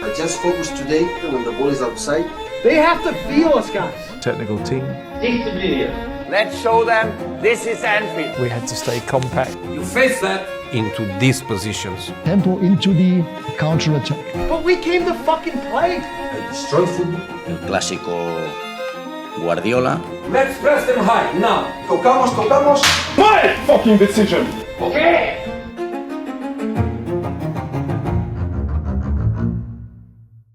I just focus today when the ball is outside. They have to feel us, guys. Technical team. Let's show them this is Anfield. We had to stay compact. You face that into these positions. Tempo into the counter-attack. But we came to fucking play. I destroy football. El clásico Guardiola. Let's press them high now. Tocamos. My fucking decision. Okay.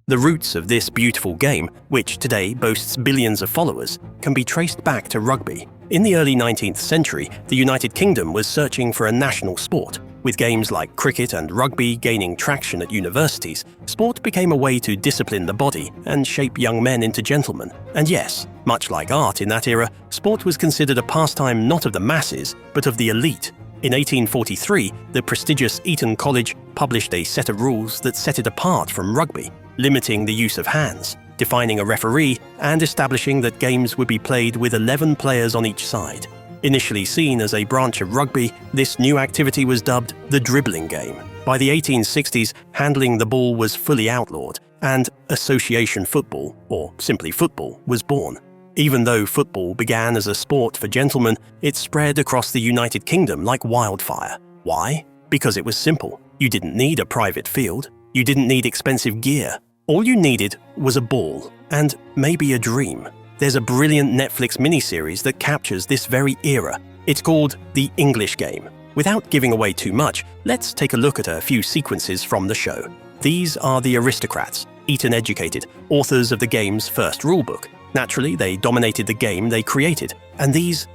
The roots of this beautiful game, which today boasts billions of followers, can be traced back to rugby. In the early 19th century, the United Kingdom was searching for a national sport. With games like cricket and rugby gaining traction at universities, sport became a way to discipline the body and shape young men into gentlemen. And yes, much like art in that era, sport was considered a pastime not of the masses, but of the elite. In 1843, the prestigious Eton College published a set of rules that set it apart from rugby, limiting the use of hands, defining a referee, and establishing that games would be played with 11 players on each side. Initially seen as a branch of rugby, this new activity was dubbed the dribbling game. By the 1860s, handling the ball was fully outlawed, and association football, or simply football, was born. Even though football began as a sport for gentlemen, it spread across the United Kingdom like wildfire. Why? Because it was simple. You didn't need a private field. You didn't need expensive gear. All you needed was a ball, and maybe a dream. There's a brilliant Netflix miniseries that captures this very era. It's called The English Game. Without giving away too much, let's take a look at a few sequences from the show. These are the aristocrats, Eton-educated, authors of the game's first rulebook. Naturally, they dominated the game they created. And these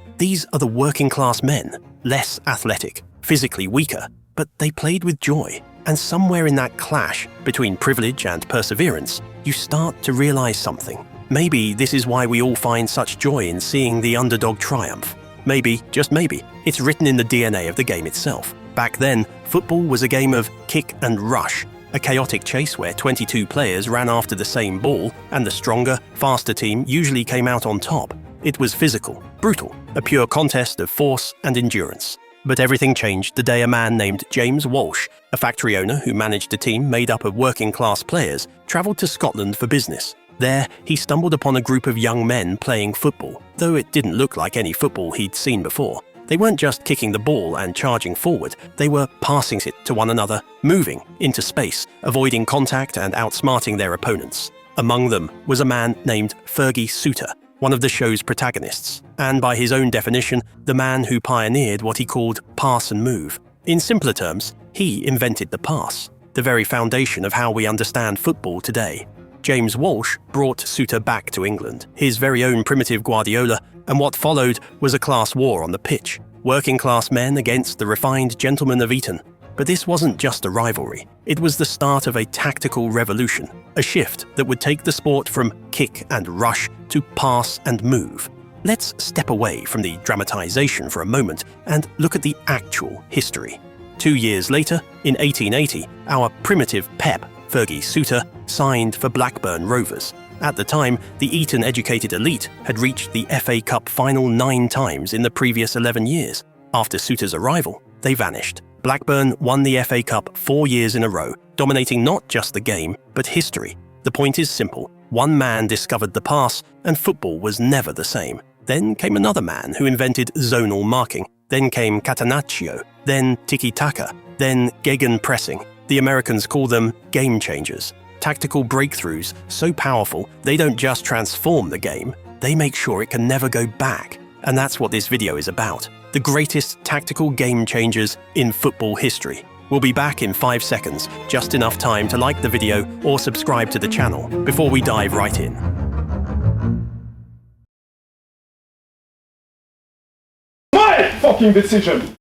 are the working-class men, less athletic, physically weaker, but they played with joy. And somewhere in that clash between privilege and perseverance, you start to realize something. Maybe this is why we all find such joy in seeing the underdog triumph. Maybe, just maybe, it's written in the DNA of the game itself. Back then, football was a game of kick and rush, a chaotic chase where 22 players ran after the same ball, and the stronger, faster team usually came out on top. It was physical, brutal, a pure contest of force and endurance. But everything changed the day a man named James Walsh, a factory owner who managed a team made up of working-class players, travelled to Scotland for business. There, he stumbled upon a group of young men playing football, though it didn't look like any football he'd seen before. They weren't just kicking the ball and charging forward, they were passing it to one another, moving into space, avoiding contact and outsmarting their opponents. Among them was a man named Fergie Souter, one of the show's protagonists, and by his own definition, the man who pioneered what he called pass and move. In simpler terms, he invented the pass, the very foundation of how we understand football today. James Walsh brought Souter back to England, his very own primitive Guardiola, and what followed was a class war on the pitch, working-class men against the refined gentlemen of Eton. But this wasn't just a rivalry. It was the start of a tactical revolution, a shift that would take the sport from kick and rush to pass and move. Let's step away from the dramatization for a moment and look at the actual history. 2 years later, in 1880, our primitive Pep, Fergie Souter, signed for Blackburn Rovers. At the time, the Eton-educated elite had reached the FA Cup final 9 times in the previous 11 years. After Souter's arrival, they vanished. Blackburn won the FA Cup 4 years in a row, dominating not just the game, but history. The point is simple. One man discovered the pass, and football was never the same. Then came another man who invented zonal marking. Then came Catenaccio. Then tiki-taka. Then gegenpressing. The Americans call them game changers. Tactical breakthroughs so powerful, they don't just transform the game, they make sure it can never go back. And that's what this video is about. The greatest tactical game changers in football history. We'll be back in 5 seconds, just enough time to like the video or subscribe to the channel before we dive right in. My fucking decision.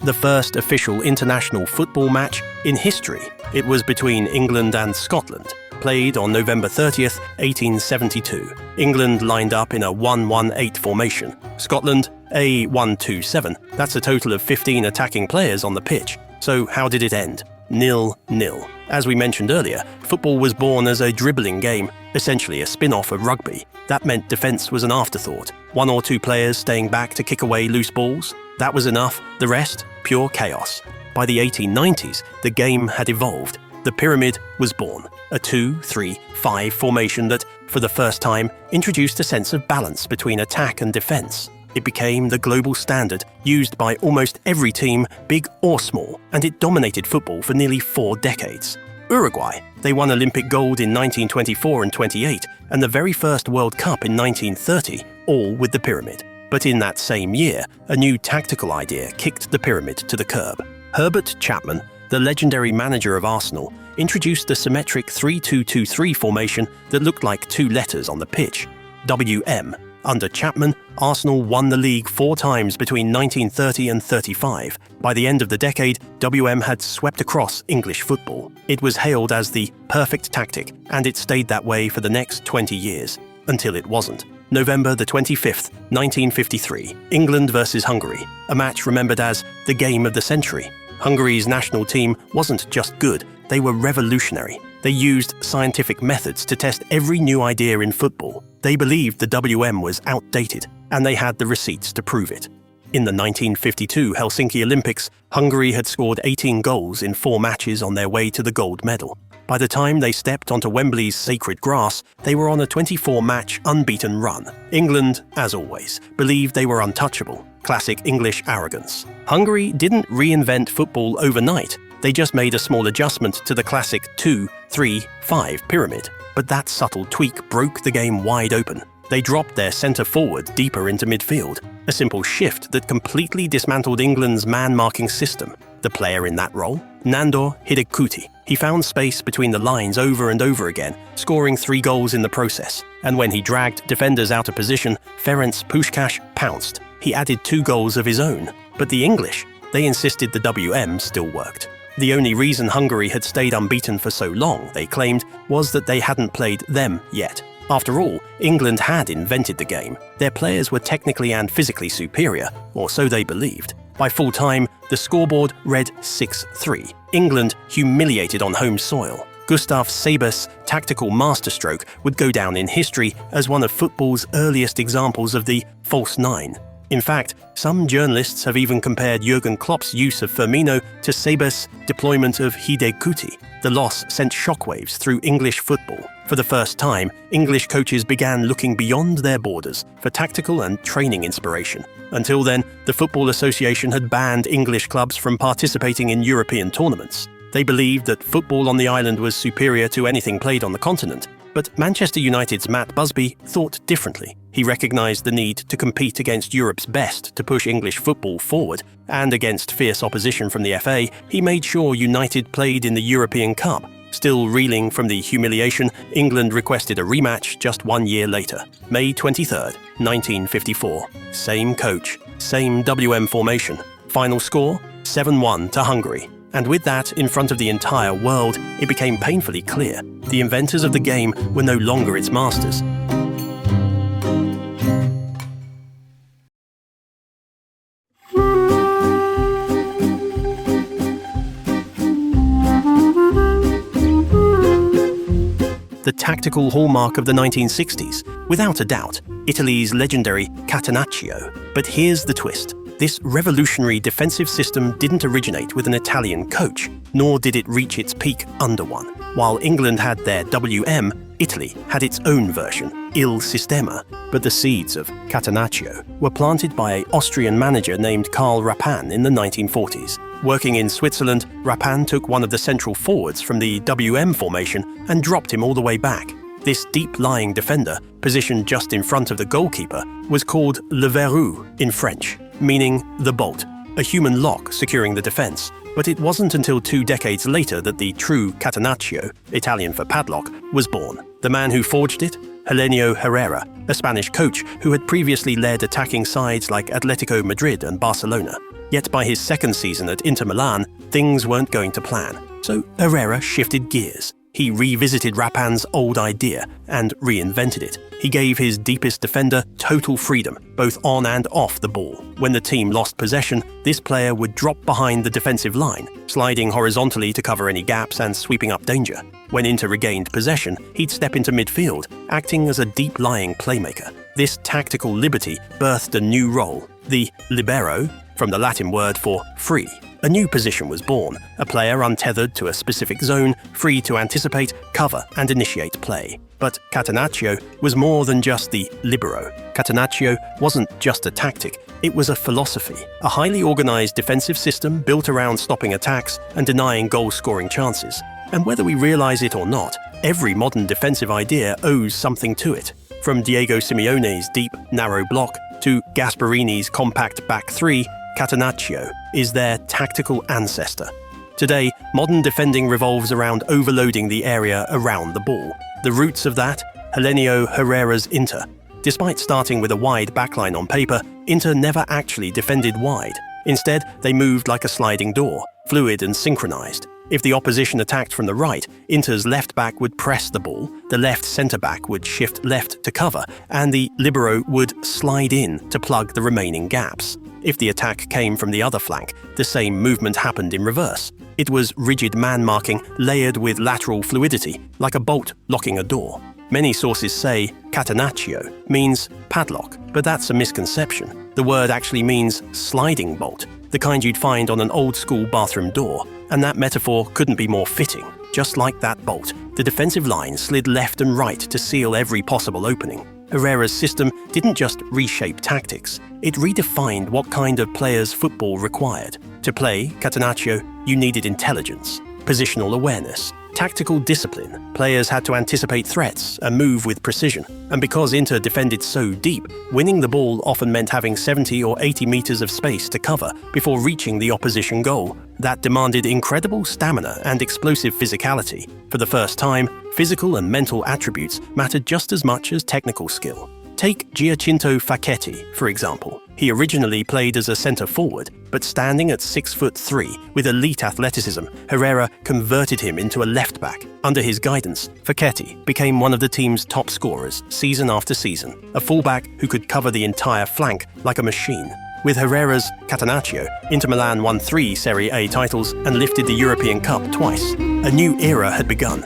The first official international football match in history. It was between England and Scotland, played on November 30th, 1872. England lined up in a 1-1-8 formation. Scotland, a 1-2-7. That's a total of 15 attacking players on the pitch. So how did it end? 0-0. As we mentioned earlier, football was born as a dribbling game, essentially a spin-off of rugby. That meant defence was an afterthought. 1 or 2 players staying back to kick away loose balls. That was enough. The rest, pure chaos. By the 1890s, the game had evolved. The pyramid was born, a 2-3-5 formation that, for the first time, introduced a sense of balance between attack and defence. It became the global standard, used by almost every team, big or small, and it dominated football for nearly 4 decades. Uruguay, they won Olympic gold in 1924 and 28, and the very first World Cup in 1930, all with the pyramid. But in that same year, a new tactical idea kicked the pyramid to the curb. Herbert Chapman, the legendary manager of Arsenal, introduced a symmetric 3-2-2-3 formation that looked like 2 letters on the pitch, WM. Under Chapman, Arsenal won the league 4 times between 1930 and 35. By the end of the decade, WM had swept across English football. It was hailed as the perfect tactic, and it stayed that way for the next 20 years, until it wasn't. November the 25th, 1953, England versus Hungary, a match remembered as the game of the century. Hungary's national team wasn't just good, they were revolutionary. They used scientific methods to test every new idea in football. They believed the WM was outdated, and they had the receipts to prove it. In the 1952 Helsinki Olympics, Hungary had scored 18 goals in 4 matches on their way to the gold medal. By the time they stepped onto Wembley's sacred grass, they were on a 24-match unbeaten run. England, as always, believed they were untouchable. Classic English arrogance. Hungary didn't reinvent football overnight. They just made a small adjustment to the classic 2-3-5 pyramid. But that subtle tweak broke the game wide open. They dropped their centre-forward deeper into midfield, a simple shift that completely dismantled England's man-marking system. The player in that role? Nandor Hidekuti. He found space between the lines over and over again, scoring 3 goals in the process. And when he dragged defenders out of position, Ferenc Puskás pounced. He added 2 goals of his own. But the English, they insisted the WM still worked. The only reason Hungary had stayed unbeaten for so long, they claimed, was that they hadn't played them yet. After all, England had invented the game. Their players were technically and physically superior, or so they believed. By full time, the scoreboard read 6-3. England humiliated on home soil. Gustav Sabers' tactical masterstroke would go down in history as one of football's earliest examples of the false 9. In fact, some journalists have even compared Jürgen Klopp's use of Firmino to Sabers' deployment of Hidekuti. The loss sent shockwaves through English football. For the first time, English coaches began looking beyond their borders for tactical and training inspiration. Until then, the Football Association had banned English clubs from participating in European tournaments. They believed that football on the island was superior to anything played on the continent. But Manchester United's Matt Busby thought differently. He recognised the need to compete against Europe's best to push English football forward, and against fierce opposition from the FA, he made sure United played in the European Cup. Still reeling from the humiliation, England requested a rematch just 1 year later, May 23, 1954. Same coach, same WM formation. Final score, 7-1 to Hungary. And with that in front of the entire world, it became painfully clear the inventors of the game were no longer its masters. The tactical hallmark of the 1960s, without a doubt, Italy's legendary Catenaccio. But here's the twist. This revolutionary defensive system didn't originate with an Italian coach, nor did it reach its peak under one. While England had their WM, Italy had its own version, Il Sistema. But the seeds of Catenaccio were planted by an Austrian manager named Karl Rappan in the 1940s. Working in Switzerland, Rappan took one of the central forwards from the WM formation and dropped him all the way back. This deep-lying defender, positioned just in front of the goalkeeper, was called le verrou in French, meaning the bolt, a human lock securing the defense. But it wasn't until 2 decades later that the true Catenaccio, Italian for padlock, was born. The man who forged it? Helenio Herrera, a Spanish coach who had previously led attacking sides like Atletico Madrid and Barcelona. Yet by his second season at Inter Milan, things weren't going to plan. So Herrera shifted gears. he revisited Rapin's old idea and reinvented it. He gave his deepest defender total freedom, both on and off the ball. When the team lost possession, this player would drop behind the defensive line, sliding horizontally to cover any gaps and sweeping up danger. When Inter regained possession, he'd step into midfield, acting as a deep-lying playmaker. This tactical liberty birthed a new role, the libero, from the Latin word for free. A new position was born, a player untethered to a specific zone, free to anticipate, cover, and initiate play. But Catenaccio was more than just the libero. Catenaccio wasn't just a tactic, it was a philosophy, a highly organized defensive system built around stopping attacks and denying goal-scoring chances. And whether we realize it or not, every modern defensive idea owes something to it. From Diego Simeone's deep, narrow block to Gasperini's compact back three, Catenaccio is their tactical ancestor. Today, modern defending revolves around overloading the area around the ball. The roots of that, Helenio Herrera's Inter. Despite starting with a wide backline on paper, Inter never actually defended wide. Instead, they moved like a sliding door, fluid and synchronized. If the opposition attacked from the right, Inter's left back would press the ball, the left centre-back would shift left to cover, and the libero would slide in to plug the remaining gaps. If the attack came from the other flank, the same movement happened in reverse. It was rigid man-marking layered with lateral fluidity, like a bolt locking a door. Many sources say Catenaccio means padlock, but that's a misconception. The word actually means sliding bolt, the kind you'd find on an old-school bathroom door. And that metaphor couldn't be more fitting. Just like that bolt, the defensive line slid left and right to seal every possible opening. Herrera's system didn't just reshape tactics, it redefined what kind of players football required. To play Catenaccio, you needed intelligence, positional awareness, tactical discipline. Players had to anticipate threats and move with precision. And because Inter defended so deep, winning the ball often meant having 70 or 80 meters of space to cover before reaching the opposition goal. That demanded incredible stamina and explosive physicality. For the first time, physical and mental attributes mattered just as much as technical skill. Take Giacinto Facchetti, for example. He originally played as a centre-forward, but standing at 6'3" with elite athleticism, Herrera converted him into a left-back. Under his guidance, Facchetti became one of the team's top scorers season after season, a fullback who could cover the entire flank like a machine. With Herrera's Catenaccio, Inter Milan won 3 Serie A titles and lifted the European Cup twice. A new era had begun.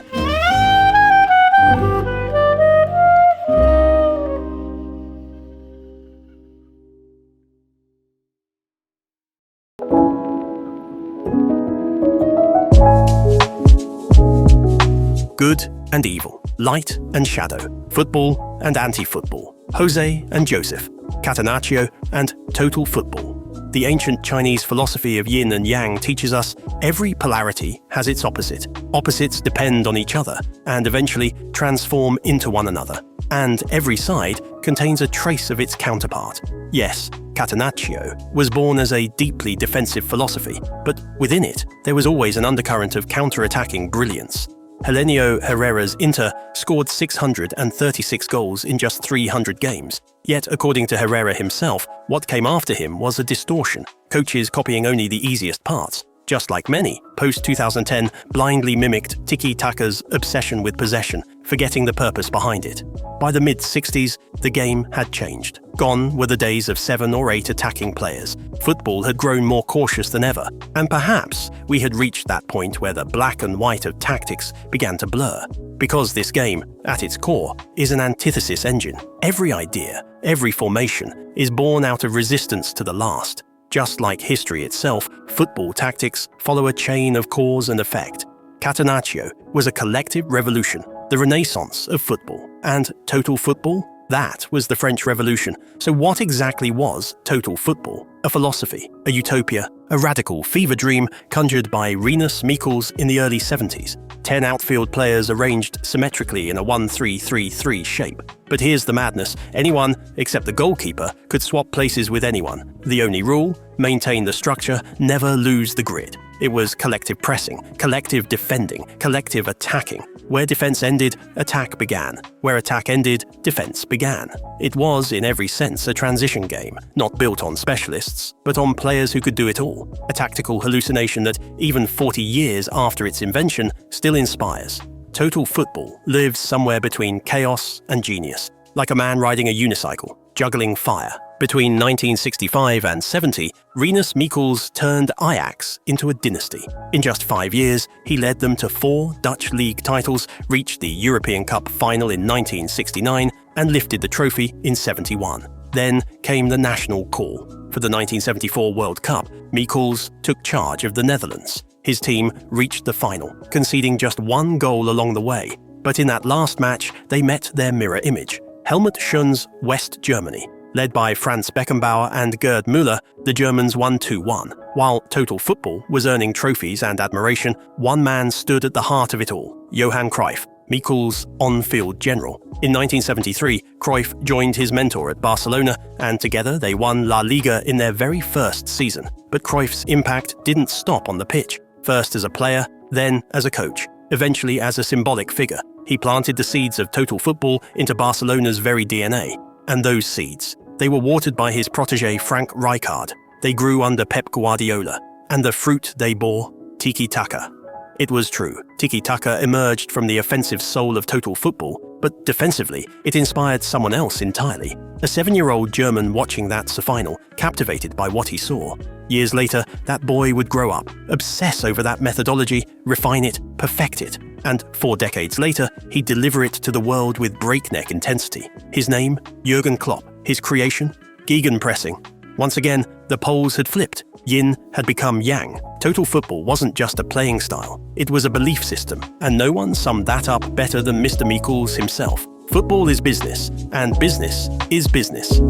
Good and evil, light and shadow, football and anti-football, Jose and Joseph, Catenaccio and total football. The ancient Chinese philosophy of yin and yang teaches us every polarity has its opposite. Opposites depend on each other and eventually transform into one another. And every side contains a trace of its counterpart. Yes, Catenaccio was born as a deeply defensive philosophy, but within it, there was always an undercurrent of counter-attacking brilliance. Helenio Herrera's Inter scored 636 goals in just 300 games. Yet, according to Herrera himself, what came after him was a distortion, coaches copying only the easiest parts. Just like many, post-2010 blindly mimicked tiki-taka's obsession with possession, forgetting the purpose behind it. By the mid-60s, the game had changed. Gone were the days of 7 or 8 attacking players. Football had grown more cautious than ever, and perhaps we had reached that point where the black and white of tactics began to blur. Because this game, at its core, is an antithesis engine. Every idea, every formation, is born out of resistance to the last. Just like history itself, football tactics follow a chain of cause and effect. Catenaccio was a collective revolution, the renaissance of football. And total football? That was the French Revolution. So what exactly was total football? A philosophy, a utopia, a radical fever dream conjured by Rinus Michels in the early 70s. 10 outfield players arranged symmetrically in a 1-3-3-3 shape. But here's the madness. Anyone, except the goalkeeper, could swap places with anyone. The only rule? Maintain the structure, never lose the grid. It was collective pressing, collective defending, collective attacking. Where defense ended, attack began. Where attack ended, defense began. It was, in every sense, a transition game, not built on specialists, but on players who could do it all. A tactical hallucination that, even 40 years after its invention, still inspires. total football lives somewhere between chaos and genius, like a man riding a unicycle, juggling fire. Between 1965 and 70, Rinus Michels turned Ajax into a dynasty. In just 5 years, he led them to 4 Dutch league titles, reached the European Cup final in 1969, and lifted the trophy in 71. Then came the national call. For the 1974 World Cup, Michels took charge of the Netherlands. His team reached the final, conceding just 1 goal along the way. But in that last match, they met their mirror image, Helmut Schön's West Germany. Led by Franz Beckenbauer and Gerd Müller, the Germans won 2-1. While total football was earning trophies and admiration, one man stood at the heart of it all, Johan Cruyff, Michels' on-field general. In 1973, Cruyff joined his mentor at Barcelona, and together they won La Liga in their very first season. But Cruyff's impact didn't stop on the pitch. First as a player, then as a coach, eventually as a symbolic figure. He planted the seeds of total football into Barcelona's very DNA. And those seeds, they were watered by his protégé Frank Rijkaard. They grew under Pep Guardiola, and the fruit they bore, tiki-taka. It was true, tiki-taka emerged from the offensive soul of total football, but defensively, it inspired someone else entirely. A 7-year-old German watching that final, captivated by what he saw. Years later, that boy would grow up, obsess over that methodology, refine it, perfect it, and 4 decades later, he'd deliver it to the world with breakneck intensity. His name, Jürgen Klopp. His creation, gegenpressing. Once again, the poles had flipped. Yin had become yang. Total football wasn't just a playing style, it was a belief system, and no one summed that up better than Mr. Michels himself. Football is business, and business is business.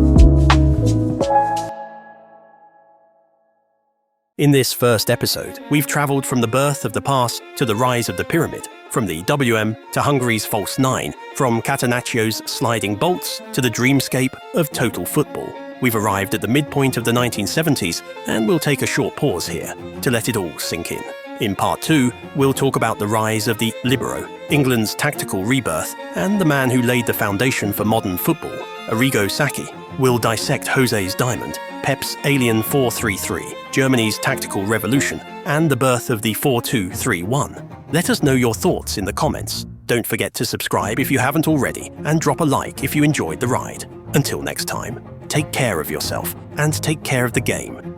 In this first episode, we've travelled from the birth of the pass to the rise of the pyramid, from the WM to Hungary's false 9, from Catenaccio's sliding bolts to the dreamscape of total football. We've arrived at the midpoint of the 1970s, and we'll take a short pause here to let it all sink in. In part 2, we'll talk about the rise of the libero, England's tactical rebirth, and the man who laid the foundation for modern football, Arrigo Sacchi. We'll dissect Jose's diamond, Pep's alien 4-3-3, Germany's tactical revolution, and the birth of the 4-2-3-1. Let us know your thoughts in the comments. Don't forget to subscribe if you haven't already, and drop a like if you enjoyed the ride. Until next time, take care of yourself, and take care of the game.